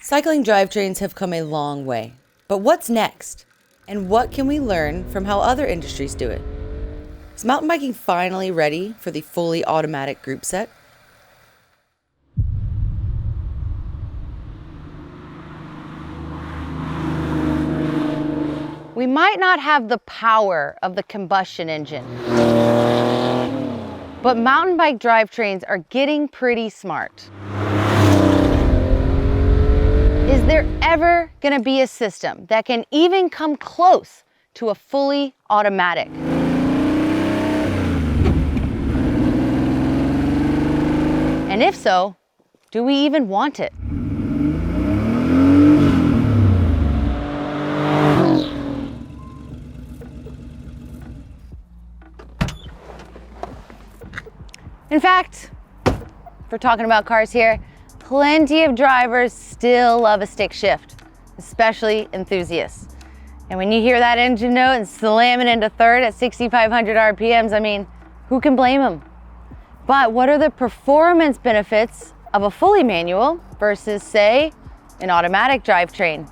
Cycling drivetrains have come a long way, but what's next? And what can we learn from how other industries do it? Is mountain biking finally ready for the fully automatic group set? We might not have the power of the combustion engine, but mountain bike drivetrains are getting pretty smart. Is there ever going to be a system that can even come close to a fully automatic? And if so, do we even want it? In fact, if we're talking about cars here, plenty of drivers still love a stick shift, especially enthusiasts. And when you hear that engine note and slamming into third at 6,500 RPMs, I mean, who can blame them? But what are the performance benefits of a fully manual versus, say, an automatic drivetrain?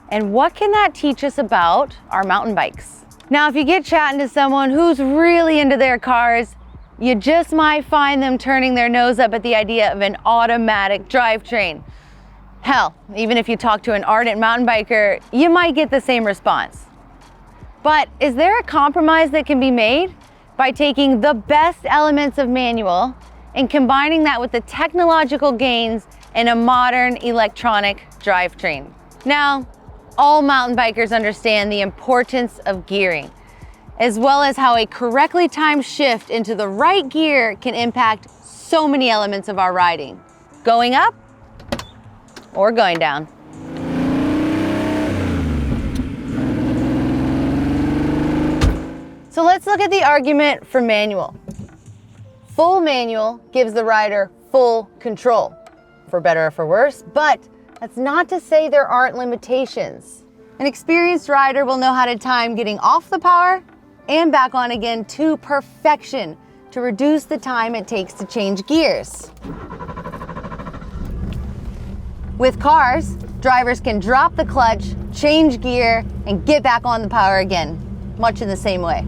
And what can that teach us about our mountain bikes? Now, if you get chatting to someone who's really into their cars, you just might find them turning their nose up at the idea of an automatic drivetrain. Hell, even if you talk to an ardent mountain biker, you might get the same response. But is there a compromise that can be made by taking the best elements of manual and combining that with the technological gains in a modern electronic drivetrain? Now, all mountain bikers understand the importance of gearing, as well as how a correctly timed shift into the right gear can impact so many elements of our riding, going up or going down. So let's look at the argument for manual. Full manual gives the rider full control, for better or for worse, but that's not to say there aren't limitations. An experienced rider will know how to time getting off the power and back on again to perfection to reduce the time it takes to change gears. With cars, drivers can drop the clutch, change gear, and get back on the power again, much in the same way.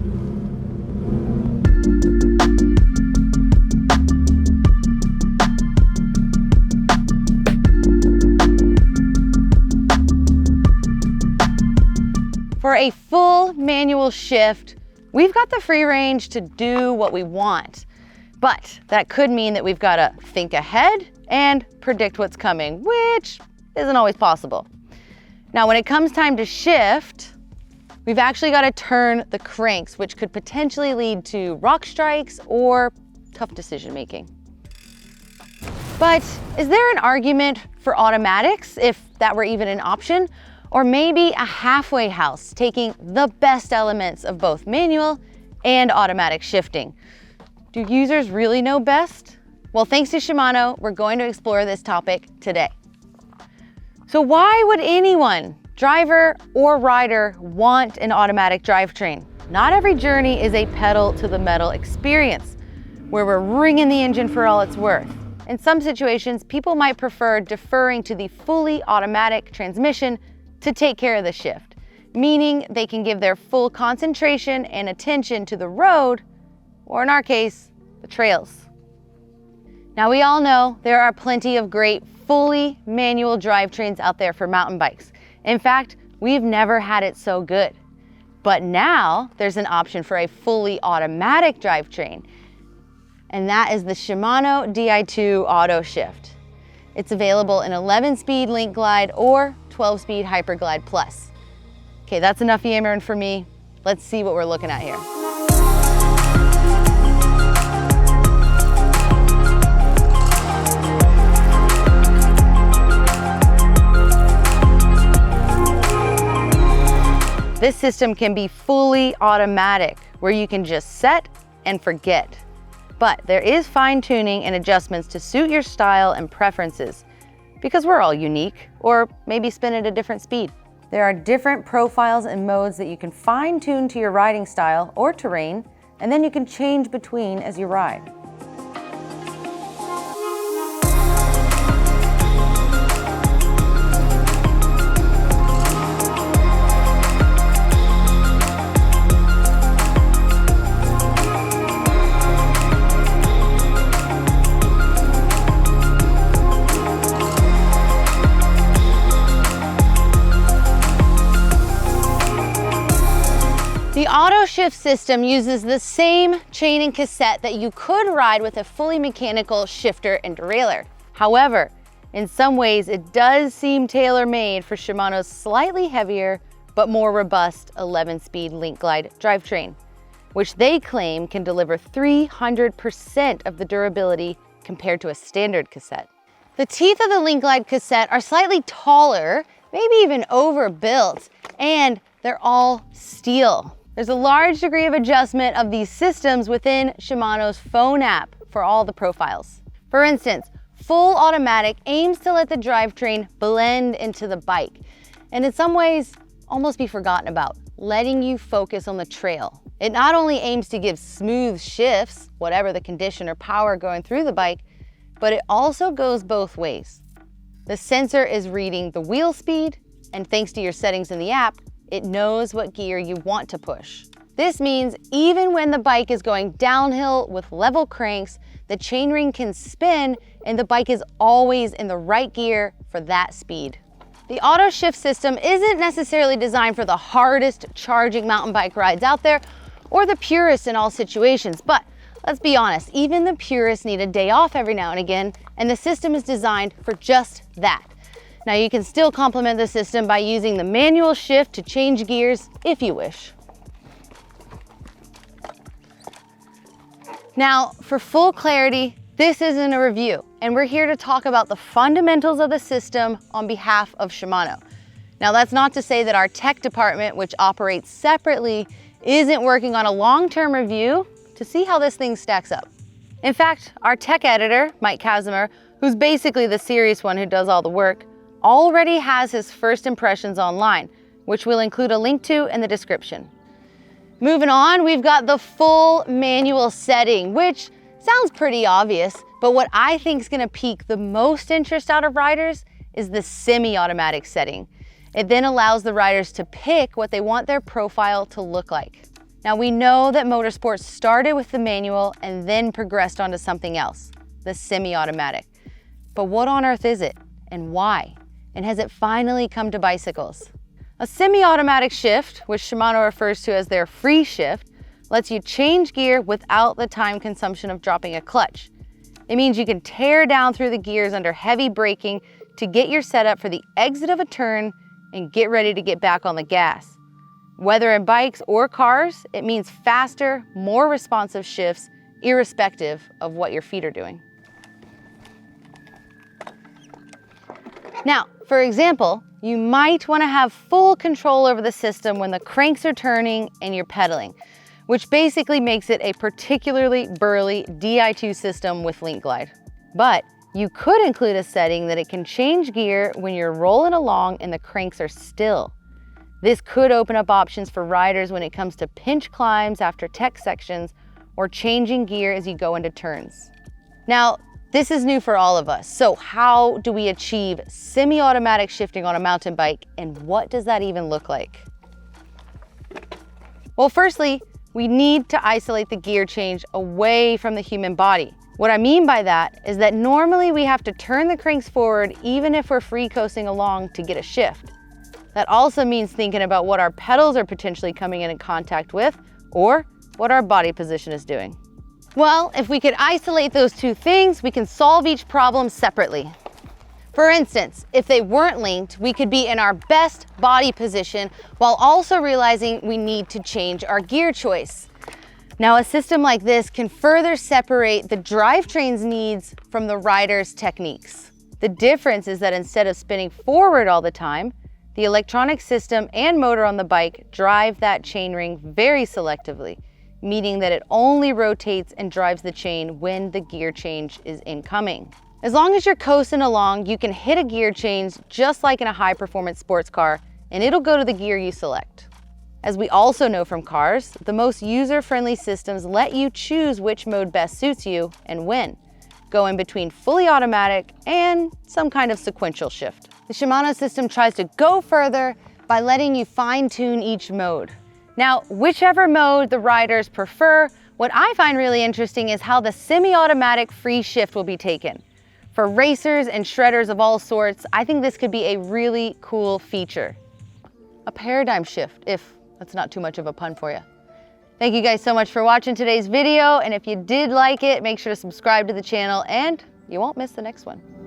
For a full manual shift, we've got the free range to do what we want, but that could mean that we've got to think ahead and predict what's coming, which isn't always possible. Now, when it comes time to shift, we've actually got to turn the cranks, which could potentially lead to rock strikes or tough decision making. But is there an argument for automatics, if that were even an option? Or maybe a halfway house, taking the best elements of both manual and automatic shifting. Do users really know best? Well, thanks to Shimano, we're going to explore this topic today. So why would anyone, driver or rider, want an automatic drivetrain? Not every journey is a pedal to the metal experience, where we're wringing the engine for all it's worth. In some situations, people might prefer deferring to the fully automatic transmission to take care of the shift, meaning they can give their full concentration and attention to the road, or in our case, the trails. Now, we all know there are plenty of great fully manual drivetrains out there for mountain bikes. In fact, we've never had it so good. But now there's an option for a fully automatic drivetrain, and that is the Shimano Di2 Auto Shift. It's available in 11-speed Link Glide or 12-speed Hyperglide Plus. Okay, that's enough yammering for me. Let's see what we're looking at here. This system can be fully automatic, where you can just set and forget. But there is fine tuning and adjustments to suit your style and preferences, because we're all unique, or maybe spin at a different speed. There are different profiles and modes that you can fine tune to your riding style or terrain, and then you can change between as you ride. auto shift system uses the same chain and cassette that you could ride with a fully mechanical shifter and derailleur. However, in some ways it does seem tailor-made for Shimano's slightly heavier but more robust 11-speed Link Glide drivetrain, which they claim can deliver 300% of the durability compared to a standard cassette. The teeth of the Link Glide cassette are slightly taller, maybe even overbuilt, and they're all steel. There's a large degree of adjustment of these systems within Shimano's phone app for all the profiles. For instance, full automatic aims to let the drivetrain blend into the bike, and in some ways, almost be forgotten about, letting you focus on the trail. It not only aims to give smooth shifts, whatever the condition or power going through the bike, but it also goes both ways. The sensor is reading the wheel speed, and thanks to your settings in the app, it knows what gear you want to push. This means even when the bike is going downhill with level cranks, the chainring can spin and the bike is always in the right gear for that speed. The auto shift system isn't necessarily designed for the hardest charging mountain bike rides out there or the purists in all situations, but let's be honest, even the purists need a day off every now and again, and the system is designed for just that. Now you can still complement the system by using the manual shift to change gears if you wish. Now, for full clarity, this isn't a review, and we're here to talk about the fundamentals of the system on behalf of Shimano. Now, that's not to say that our tech department, which operates separately, isn't working on a long-term review to see how this thing stacks up. In fact, our tech editor, Mike Kazimer, who's basically the serious one who does all the work, already has his first impressions online, which we'll include a link to in the description. Moving on, we've got the full manual setting, which sounds pretty obvious, but what I think is gonna pique the most interest out of riders is the semi-automatic setting. It then allows the riders to pick what they want their profile to look like. Now we know that motorsports started with the manual and then progressed onto something else, the semi-automatic. But what on earth is it and why? And has it finally come to bicycles? A semi-automatic shift, which Shimano refers to as their free shift, lets you change gear without the time consumption of dropping a clutch. It means you can tear down through the gears under heavy braking to get your setup for the exit of a turn and get ready to get back on the gas. Whether in bikes or cars, it means faster, more responsive shifts, irrespective of what your feet are doing. Now, for example, you might want to have full control over the system when the cranks are turning and you're pedaling, which basically makes it a particularly burly Di2 system with Link Glide. But you could include a setting that it can change gear when you're rolling along and the cranks are still. This could open up options for riders when it comes to pinch climbs after tech sections or changing gear as you go into turns. Now, this is new for all of us, so how do we achieve semi-automatic shifting on a mountain bike, and what does that even look like? Well, firstly, we need to isolate the gear change away from the human body. What I mean by that is that normally we have to turn the cranks forward even if we're free coasting along to get a shift. That also means thinking about what our pedals are potentially coming in contact with, or what our body position is doing. Well, if we could isolate those two things, we can solve each problem separately. For instance, if they weren't linked, we could be in our best body position while also realizing we need to change our gear choice. Now, a system like this can further separate the drivetrain's needs from the rider's techniques. The difference is that instead of spinning forward all the time, the electronic system and motor on the bike drive that chainring very selectively, meaning that it only rotates and drives the chain when the gear change is incoming. As long as you're coasting along, you can hit a gear change just like in a high-performance sports car, and it'll go to the gear you select. As we also know from cars, the most user-friendly systems let you choose which mode best suits you and when, going between fully automatic and some kind of sequential shift. The Shimano system tries to go further by letting you fine-tune each mode. Now, whichever mode the riders prefer, what I find really interesting is how the semi-automatic free shift will be taken. For racers and shredders of all sorts, I think this could be a really cool feature. A paradigm shift, if that's not too much of a pun for you. Thank you guys so much for watching today's video. And if you did like it, make sure to subscribe to the channel and you won't miss the next one.